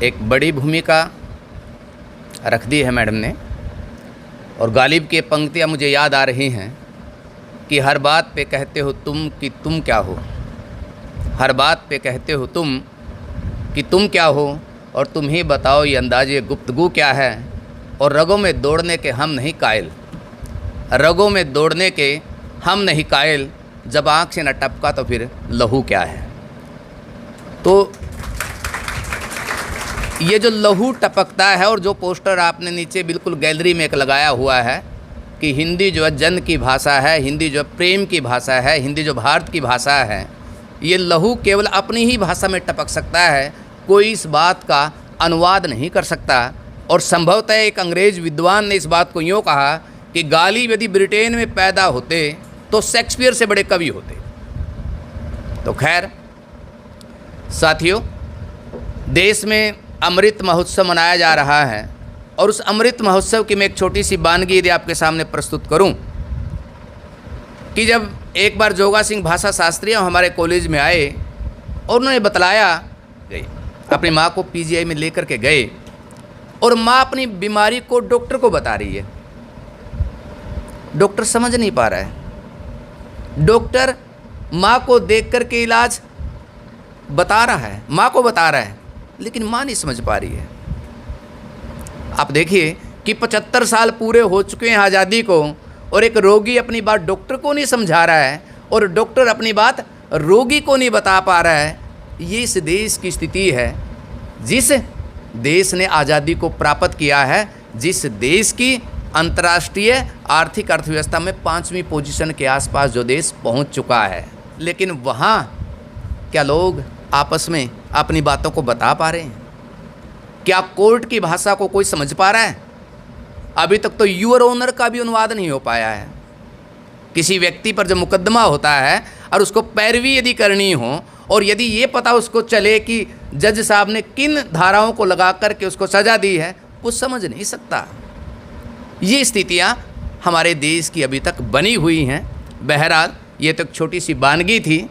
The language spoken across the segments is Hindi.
एक बड़ी भूमिका रख दी है मैडम ने। और गालिब की पंक्तियाँ मुझे याद आ रही हैं कि हर बात पे कहते हो तुम कि तुम क्या हो, हर बात पे कहते हो तुम कि तुम क्या हो, और तुम ही बताओ ये अंदाज़े गुफ्तगू क्या है। और रगों में दौड़ने के हम नहीं कायल, रगों में दौड़ने के हम नहीं कायल, जब आँख से न टपका तो फिर लहू क्या है। तो ये जो लहू टपकता है, और जो पोस्टर आपने नीचे बिल्कुल गैलरी में एक लगाया हुआ है कि हिंदी जो है जन की भाषा है, हिंदी जो प्रेम की भाषा है, हिंदी जो भारत की भाषा है, ये लहू केवल अपनी ही भाषा में टपक सकता है, कोई इस बात का अनुवाद नहीं कर सकता। और संभवतः एक अंग्रेज़ विद्वान ने इस बात को यूँ कहा कि गालिब यदि ब्रिटेन में पैदा होते तो शेक्सपियर से बड़े कवि होते। तो खैर साथियों, देश में अमृत महोत्सव मनाया जा रहा है, और उस अमृत महोत्सव की मैं एक छोटी सी वानगी यदि आपके सामने प्रस्तुत करूं कि जब एक बार जोगा सिंह भाषा शास्त्री हमारे कॉलेज में आए और उन्होंने बतलाया, अपनी माँ को पीजीआई में लेकर के गए, और माँ अपनी बीमारी को डॉक्टर को बता रही है। डॉक्टर समझ नहीं पा रहा है, डॉक्टर माँ को देख कर के इलाज बता रहा है, माँ को बता रहा है, लेकिन माँ नहीं समझ पा रही है। आप देखिए कि 75 साल पूरे हो चुके हैं आज़ादी को, और एक रोगी अपनी बात डॉक्टर को नहीं समझा रहा है, और डॉक्टर अपनी बात रोगी को नहीं बता पा रहा है। ये इस देश की स्थिति है, जिस देश ने आज़ादी को प्राप्त किया है, जिस देश की अंतर्राष्ट्रीय आर्थिक अर्थव्यवस्था में 5वीं पोजीशन के आसपास जो देश पहुंच चुका है, लेकिन वहाँ क्या लोग आपस में अपनी बातों को बता पा रहे हैं? क्या कोर्ट की भाषा को कोई समझ पा रहा है? अभी तक तो यूर ऑनर का भी अनुवाद नहीं हो पाया है। किसी व्यक्ति पर जब मुकदमा होता है और उसको पैरवी यदि करनी हो, और यदि ये पता उसको चले कि जज साहब ने किन धाराओं को लगा करके उसको सज़ा दी है, वो समझ नहीं सकता। ये स्थितियाँ हमारे देश की अभी तक बनी हुई हैं। बहरहाल ये तो एक छोटी सी वानगी थी।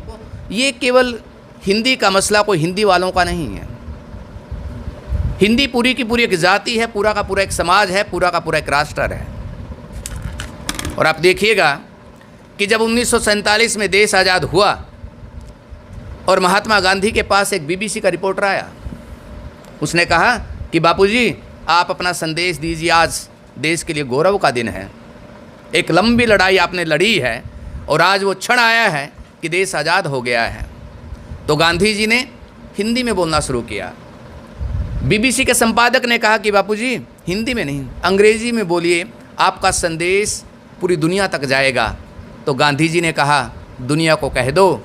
ये केवल हिंदी का मसला कोई हिंदी वालों का नहीं है। हिंदी पूरी की पूरी एक जाति है, पूरा का पूरा एक समाज है, पूरा का पूरा एक राष्ट्र है। और आप देखिएगा कि जब 1947 में देश आज़ाद हुआ और महात्मा गांधी के पास एक बीबीसी का रिपोर्टर आया, उसने कहा कि बापूजी आप अपना संदेश दीजिए, आज देश के लिए गौरव का दिन है, एक लंबी लड़ाई आपने लड़ी है और आज वो क्षण आया है कि देश आज़ाद हो गया है। तो गांधी जी ने हिंदी में बोलना शुरू किया। बीबीसी के संपादक ने कहा कि बापूजी हिंदी में नहीं, अंग्रेजी में बोलिए, आपका संदेश पूरी दुनिया तक जाएगा। तो गांधी जी ने कहा दुनिया को कह दो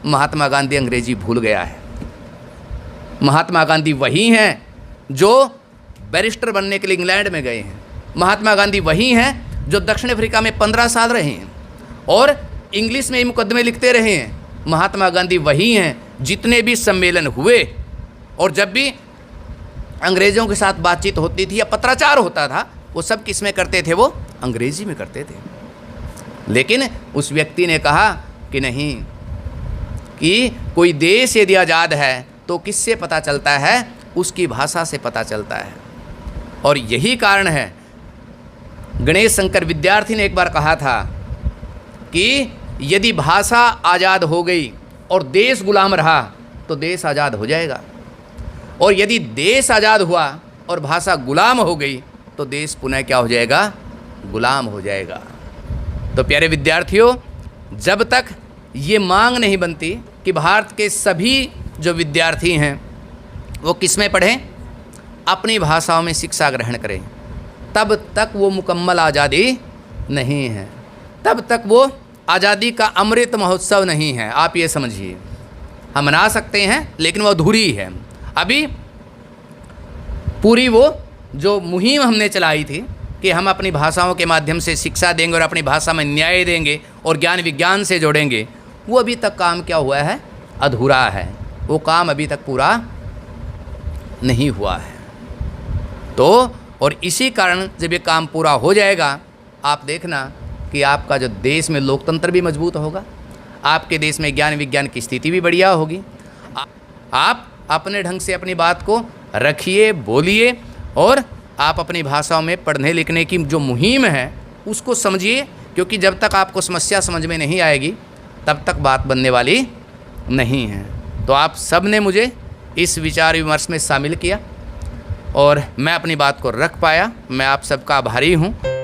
महात्मा गांधी अंग्रेजी भूल गया है। महात्मा गांधी वही हैं जो बैरिस्टर बनने के लिए इंग्लैंड में गए हैं। महात्मा गांधी वही हैं जो दक्षिण अफ्रीका में 15 साल रहे हैं और इंग्लिश में ही मुकदमे लिखते रहे हैं। महात्मा गांधी वही हैं जितने भी सम्मेलन हुए और जब भी अंग्रेज़ों के साथ बातचीत होती थी या पत्राचार होता था, वो सब किस में करते थे? वो अंग्रेज़ी में करते थे। लेकिन उस व्यक्ति ने कहा कि नहीं, कि कोई देश यदि आज़ाद है तो किससे पता चलता है? उसकी भाषा से पता चलता है। और यही कारण है, गणेश शंकर विद्यार्थी ने एक बार कहा था कि यदि भाषा आज़ाद हो गई और देश गुलाम रहा तो देश आज़ाद हो जाएगा, और यदि देश आज़ाद हुआ और भाषा गुलाम हो गई तो देश पुनः क्या हो जाएगा? गुलाम हो जाएगा। तो प्यारे विद्यार्थियों, जब तक ये मांग नहीं बनती कि भारत के सभी जो विद्यार्थी हैं वो किस में पढ़ें? अपनी भाषाओं में शिक्षा ग्रहण करें, तब तक वो मुकम्मल आज़ादी नहीं है, तब तक वो आज़ादी का अमृत महोत्सव नहीं है। आप ये समझिए, हम मना सकते हैं लेकिन वो अधूरी है। अभी पूरी वो जो मुहिम हमने चलाई थी कि हम अपनी भाषाओं के माध्यम से शिक्षा देंगे और अपनी भाषा में न्याय देंगे और ज्ञान विज्ञान से जोड़ेंगे, वो अभी तक काम क्या हुआ है? अधूरा है। वो काम अभी तक पूरा नहीं हुआ है। तो और इसी कारण जब ये काम पूरा हो जाएगा, आप देखना कि आपका जो देश में लोकतंत्र भी मजबूत होगा, आपके देश में ज्ञान विज्ञान की स्थिति भी बढ़िया होगी, आप अपने ढंग से अपनी बात को रखिए, बोलिए, और आप अपनी भाषाओं में पढ़ने लिखने की जो मुहिम है उसको समझिए, क्योंकि जब तक आपको समस्या समझ में नहीं आएगी तब तक बात बनने वाली नहीं है। तो आप सब ने मुझे इस विचार विमर्श में शामिल किया और मैं अपनी बात को रख पाया। मैं आप सबका आभारी हूँ।